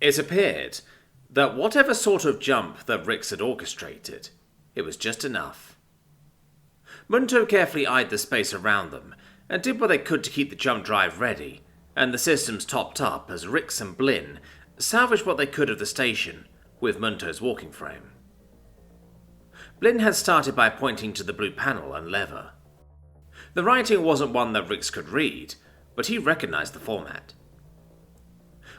It appeared that whatever sort of jump that Rix had orchestrated, it was just enough. Munto carefully eyed the space around them and did what they could to keep the jump drive ready, and the systems topped up as Rix and Blinn salvaged what they could of the station with Munto's walking frame. Blinn had started by pointing to the blue panel and lever. The writing wasn't one that Rix could read, but he recognized the format.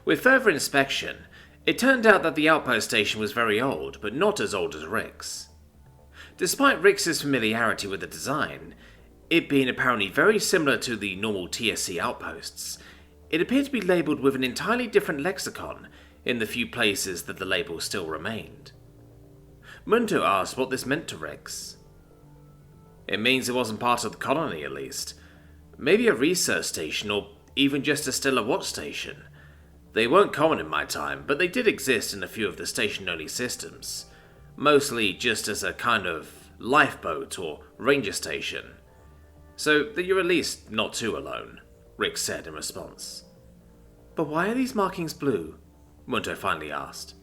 With further inspection, it turned out that the outpost station was very old, but not as old as Rix. Despite Rix's familiarity with the design, it being apparently very similar to the normal TSC outposts, it appeared to be labelled with an entirely different lexicon in the few places that the label still remained. Munto asked what this meant to Rix. It means it wasn't part of the colony, at least. Maybe a research station, or even just a stellar watch station. They weren't common in my time, but they did exist in a few of the station-only systems. Mostly just as a kind of lifeboat or ranger station. So that you're at least not too alone, Rix said in response. But why are these markings blue? Munto finally asked.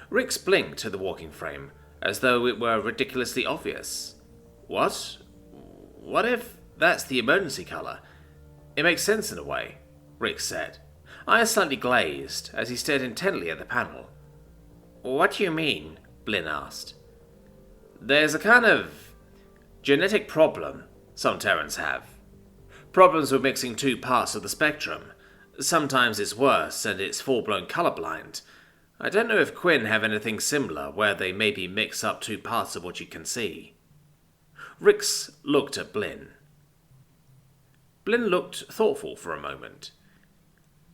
Rix blinked at the walking frame, as though it were ridiculously obvious. What? What if that's the emergency colour? It makes sense in a way, Rix said, eyes slightly glazed as he stared intently at the panel. What do you mean? Blinn asked. There's a kind of genetic problem some Terrans have. Problems with mixing two parts of the spectrum. Sometimes it's worse and it's full-blown colourblind. I don't know if Quinn have anything similar where they maybe mix up two parts of what you can see. Rix looked at Blinn. Blinn looked thoughtful for a moment.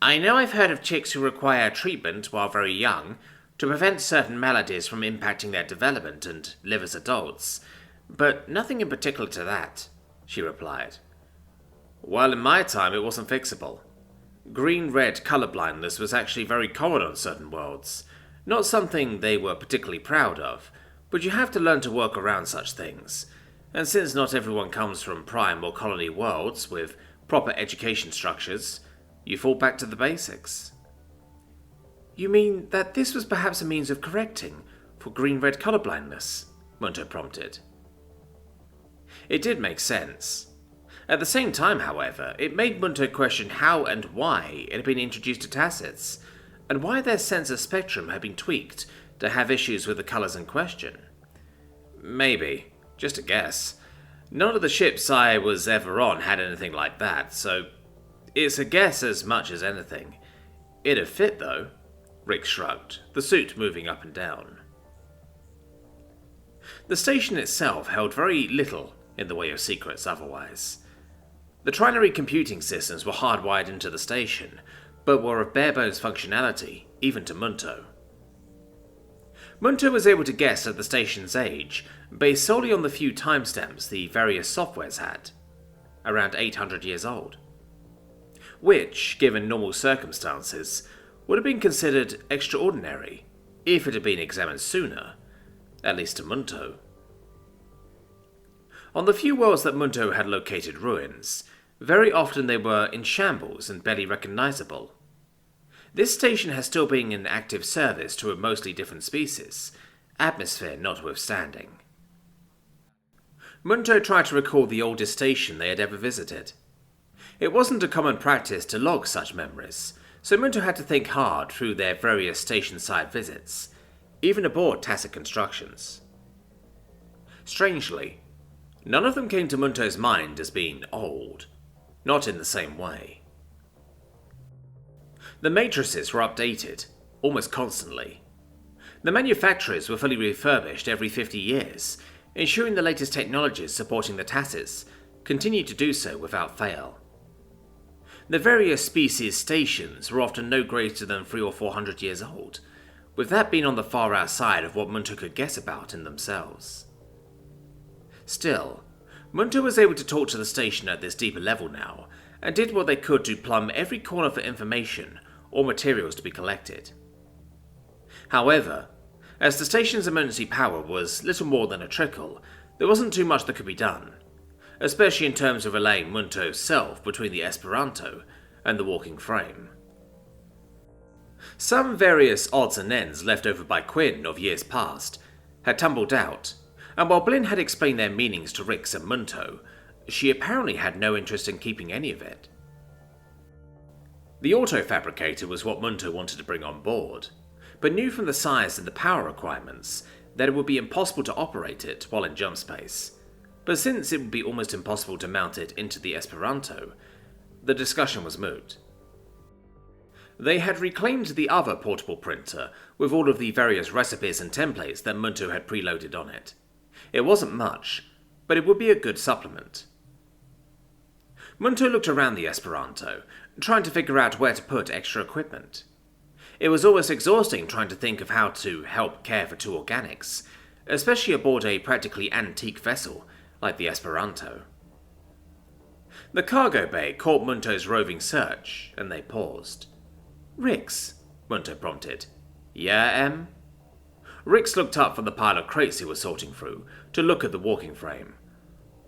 I know I've heard of chicks who require treatment while very young to prevent certain maladies from impacting their development and live as adults, but nothing in particular to that, she replied. Well, in my time it wasn't fixable. Green-red colourblindness was actually very common on certain worlds, not something they were particularly proud of, but you have to learn to work around such things, and since not everyone comes from prime or colony worlds with proper education structures, you fall back to the basics. You mean that this was perhaps a means of correcting for green-red colourblindness? Munto prompted. It did make sense. At the same time, however, it made Munto question how and why it had been introduced to Tassets, and why their sense of spectrum had been tweaked to have issues with the colours in question. Maybe, just a guess. None of the ships I was ever on had anything like that, so it's a guess as much as anything. It'd fit, though. Rix shrugged, the suit moving up and down. The station itself held very little in the way of secrets otherwise. The trinary computing systems were hardwired into the station, but were of bare-bones functionality, even to Munto. Munto was able to guess at the station's age, based solely on the few timestamps the various softwares had, around 800 years old. Which, given normal circumstances, would have been considered extraordinary if it had been examined sooner, at least to Munto. On the few worlds that Munto had located ruins, very often they were in shambles and barely recognizable. This station has still been in active service to a mostly different species, atmosphere notwithstanding. Munto tried to recall the oldest station they had ever visited. It wasn't a common practice to log such memories, so Munto had to think hard through their various station-side visits, even aboard Tacet constructions. Strangely, none of them came to Munto's mind as being old, not in the same way. The matrices were updated, almost constantly. The manufacturers were fully refurbished every 50 years, ensuring the latest technologies supporting the Tacets continued to do so without fail. The various species stations were often no greater than 300 or 400 years old, with that being on the far outside of what Munto could guess about in themselves. Still, Munto was able to talk to the station at this deeper level now, and did what they could to plumb every corner for information or materials to be collected. However, as the station's emergency power was little more than a trickle, there wasn't too much that could be done, especially in terms of relaying Munto's self between the Esperanto and the walking frame. Some various odds and ends left over by Quinn of years past had tumbled out, and while Blinn had explained their meanings to Rix and Munto, she apparently had no interest in keeping any of it. The auto-fabricator was what Munto wanted to bring on board, but knew from the size and the power requirements that it would be impossible to operate it while in jump space. But since it would be almost impossible to mount it into the Esperanto, the discussion was moot. They had reclaimed the other portable printer with all of the various recipes and templates that Munto had preloaded on it. It wasn't much, but it would be a good supplement. Munto looked around the Esperanto, trying to figure out where to put extra equipment. It was almost exhausting trying to think of how to help care for two organics, especially aboard a practically antique vessel like the Esperanto. The cargo bay caught Munto's roving search, and they paused. "Rix," Munto prompted. "Yeah, Em?" Rix looked up from the pile of crates he was sorting through to look at the walking frame.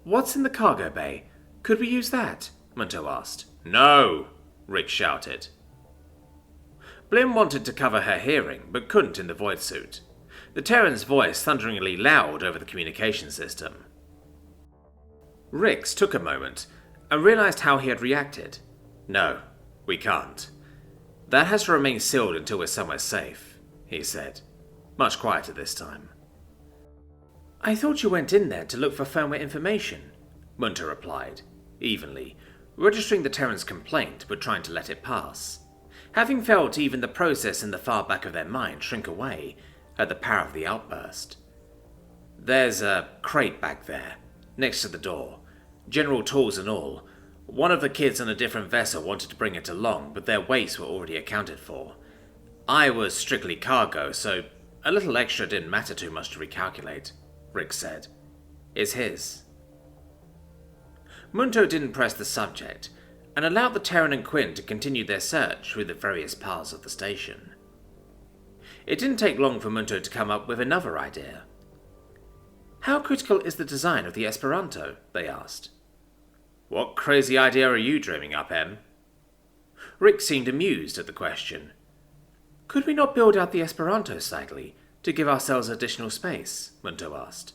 "What's in the cargo bay? Could we use that?" Munto asked. "No!" Rix shouted. Blinn wanted to cover her hearing, but couldn't in the void suit. The Terran's voice thunderingly loud over the communication system. Rix took a moment and realized how he had reacted. "No, we can't. That has to remain sealed until we're somewhere safe," he said, much quieter this time. "I thought you went in there to look for firmware information," Munto replied, evenly, registering the Terran's complaint but trying to let it pass, having felt even the process in the far back of their mind shrink away at the power of the outburst. "There's a crate back there, next to the door, general tools and all. One of the kids on a different vessel wanted to bring it along, but their weights were already accounted for. I was strictly cargo, so a little extra didn't matter too much to recalculate," Rix said. "It's his." Munto didn't press the subject, and allowed the Terran and Quinn to continue their search through the various parts of the station. It didn't take long for Munto to come up with another idea. "How critical is the design of the Esperanto?" they asked. "What crazy idea are you dreaming up, Em?" Rix seemed amused at the question. "Could we not build out the Esperanto slightly to give ourselves additional space?" Munto asked.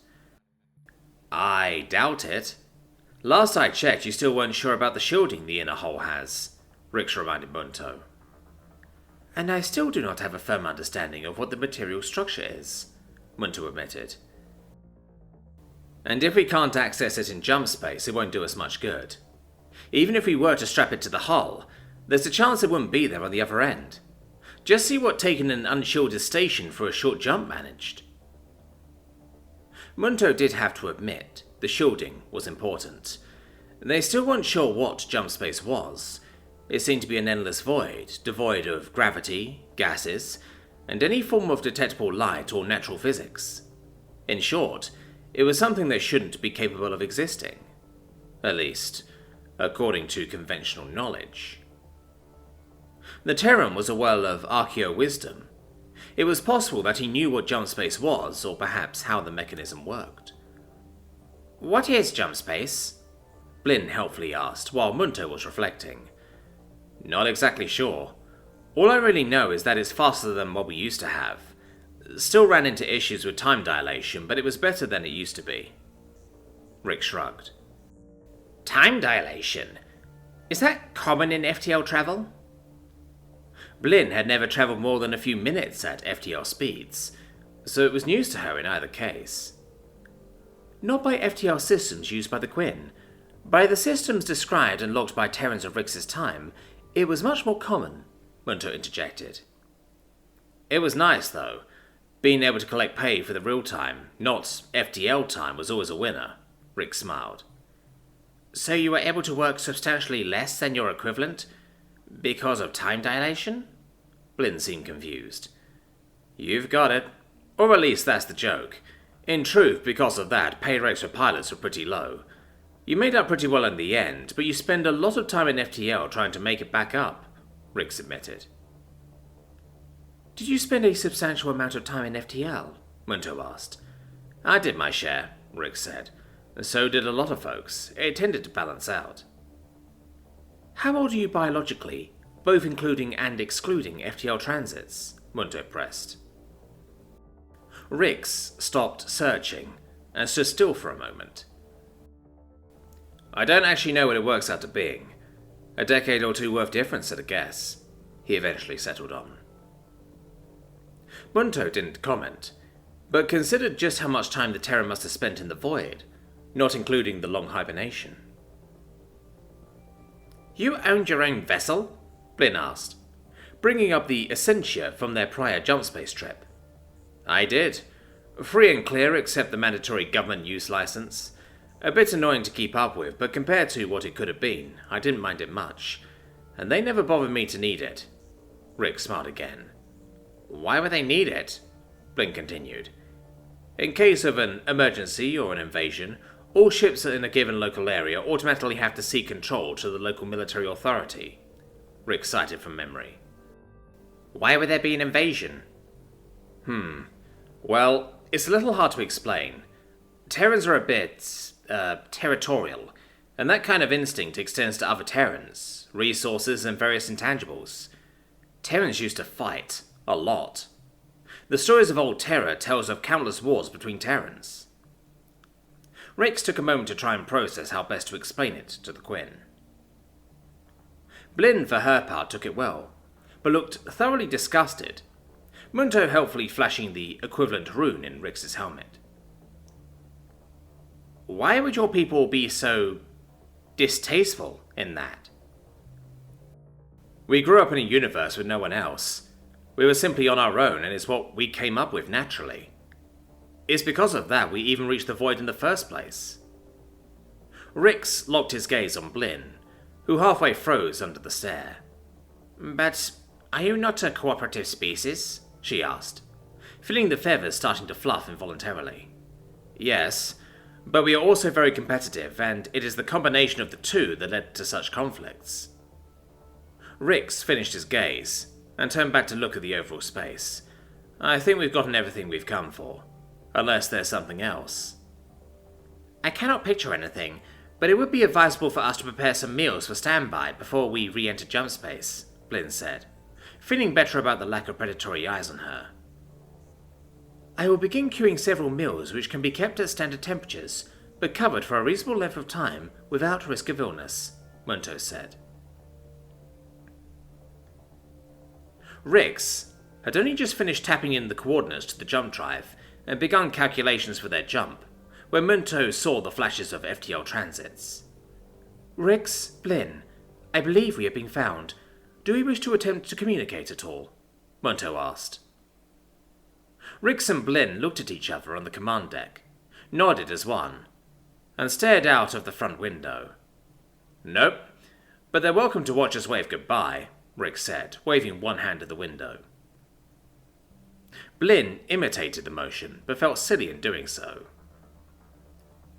"I doubt it. Last I checked, you still weren't sure about the shielding the inner hull has," Rix reminded Munto. "And I still do not have a firm understanding of what the material structure is," Munto admitted. "And if we can't access it in jump space, it won't do us much good. Even if we were to strap it to the hull, there's a chance it wouldn't be there on the other end. Just see what taking an unshielded station for a short jump managed." Munto did have to admit the shielding was important. They still weren't sure what jump space was. It seemed to be an endless void, devoid of gravity, gases, and any form of detectable light or natural physics. In short, it was something that shouldn't be capable of existing. At least, according to conventional knowledge. The Terran was a well of archaeo-wisdom. It was possible that he knew what jump space was, or perhaps how the mechanism worked. "What is jump space?" Blinn helpfully asked, while Munto was reflecting. "Not exactly sure. All I really know is that it's faster than what we used to have. Still ran into issues with time dilation, but it was better than it used to be." Rick shrugged. "Time dilation? Is that common in FTL travel?" Blinn had never travelled more than a few minutes at FTL speeds, so it was news to her in either case. "Not by FTL systems used by the Quinn. By the systems described and logged by Terrans of Rix's time, it was much more common," Munto interjected. "It was nice, though. Being able to collect pay for the real time, not FTL time, was always a winner," Rick smiled. "So you were able to work substantially less than your equivalent because of time dilation?" Blinn seemed confused. "You've got it. Or at least that's the joke. In truth, because of that, pay rates for pilots were pretty low. You made up pretty well in the end, but you spend a lot of time in FTL trying to make it back up," Rick admitted. "Did you spend a substantial amount of time in FTL?" Munto asked. "I did my share," Rick said. "So did a lot of folks. It tended to balance out." "How old are you biologically, both including and excluding FTL transits, Munto pressed. Rix stopped searching and stood still for a moment. I don't actually know what it works out to being. A decade or two worth difference at a guess, he eventually settled on. Munto didn't comment, but considered just how much time the Terran must have spent in the void, not including the long hibernation. You owned your own vessel? Blinn asked, bringing up the Essentia from their prior jump space trip. I did. Free and clear except the mandatory government use license. A bit annoying to keep up with, but compared to what it could have been, I didn't mind it much. And they never bothered me to need it. Rick smiled again. Why would they need it? Blinn continued. In case of an emergency or an invasion, all ships in a given local area automatically have to cede control to the local military authority. Rick cited from memory. Why would there be an invasion? Well, it's a little hard to explain. Terrans are a bit, territorial, and that kind of instinct extends to other Terrans, resources, and various intangibles. Terrans used to fight, a lot. The stories of old Terra tells of countless wars between Terrans. Rix took a moment to try and process how best to explain it to the Quinn. Blinn, for her part, took it well, but looked thoroughly disgusted, Munto helpfully flashing the equivalent rune in Rix's helmet. Why would your people be so distasteful in that? We grew up in a universe with no one else. We were simply on our own, and it's what we came up with naturally. It's because of that we even reached the void in the first place. Rix locked his gaze on Blinn, who halfway froze under the stare. But are you not a cooperative species? She asked, feeling the feathers starting to fluff involuntarily. Yes, but we are also very competitive, and it is the combination of the two that led to such conflicts. Rix finished his gaze, and turned back to look at the overall space. I think we've gotten everything we've come for, unless there's something else. I cannot picture anything, but it would be advisable for us to prepare some meals for standby before we re-enter jump space, Blinn said, feeling better about the lack of predatory eyes on her. I will begin queuing several meals which can be kept at standard temperatures, but covered for a reasonable length of time without risk of illness, Munto said. Rix had only just finished tapping in the coordinates to the jump drive and begun calculations for their jump, when Munto saw the flashes of FTL transits. Rix, Blinn, I believe we have been found. Do we wish to attempt to communicate at all? Munto asked. Rix and Blinn looked at each other on the command deck, nodded as one, and stared out of the front window. Nope, but they're welcome to watch us wave goodbye, Rix said, waving one hand at the window. Blinn imitated the motion, but felt silly in doing so.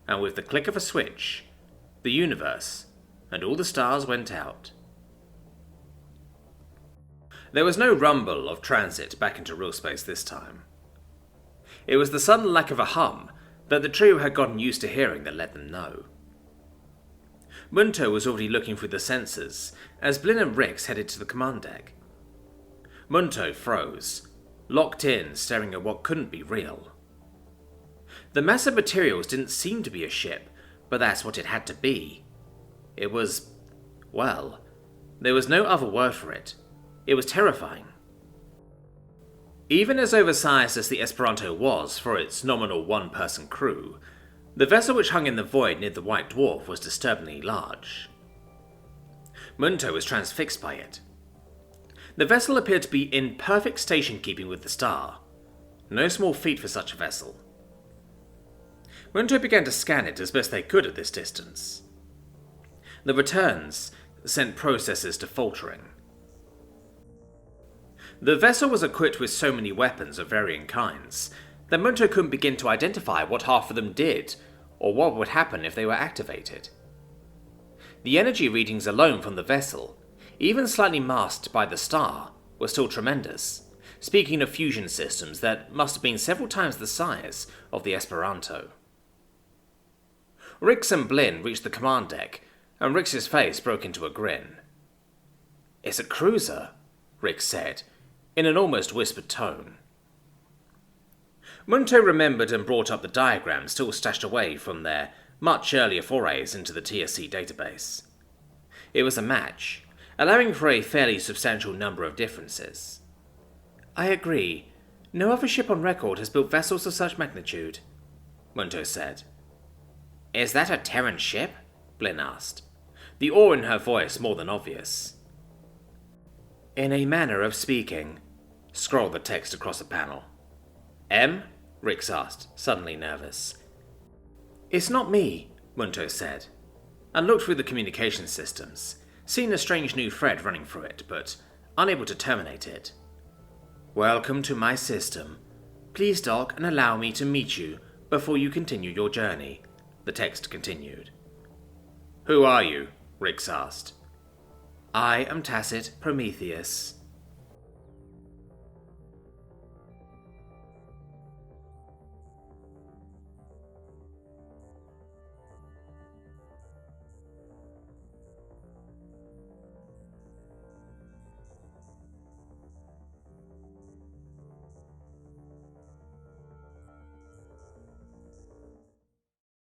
And with the click of a switch, the universe and all the stars went out. There was no rumble of transit back into real space this time. It was the sudden lack of a hum that the trio had gotten used to hearing that let them know. Munto was already looking through the sensors as Blinn and Rix headed to the command deck. Munto froze, locked in, staring at what couldn't be real. The mass of materials didn't seem to be a ship, but that's what it had to be. It was, well, there was no other word for it. It was terrifying. Even as oversized as the Esperanto was for its nominal one-person crew, the vessel which hung in the void near the White Dwarf was disturbingly large. Munto was transfixed by it. The vessel appeared to be in perfect station-keeping with the star. No small feat for such a vessel. Munto began to scan it as best they could at this distance. The returns sent processes to faltering. The vessel was equipped with so many weapons of varying kinds that Munto couldn't begin to identify what half of them did, or what would happen if they were activated. The energy readings alone from the vessel, even slightly masked by the star, were still tremendous, speaking of fusion systems that must have been several times the size of the Esperanto. Rix and Blinn reached the command deck, and Rix's face broke into a grin. It's a cruiser, Rick said, in an almost whispered tone. Munto remembered and brought up the diagram still stashed away from their much earlier forays into the TSC database. It was a match, allowing for a fairly substantial number of differences. I agree. No other ship on record has built vessels of such magnitude, Munto said. Is that a Terran ship? Blinn asked, the awe in her voice more than obvious. In a manner of speaking, scrolled the text across the panel. M? Rix asked, suddenly nervous. It's not me, Munto said, and looked through the communication systems, seeing a strange new thread running through it, but unable to terminate it. Welcome to my system. Please dock and allow me to meet you before you continue your journey, the text continued. Who are you? Rix asked. I am Tacit Prometheus.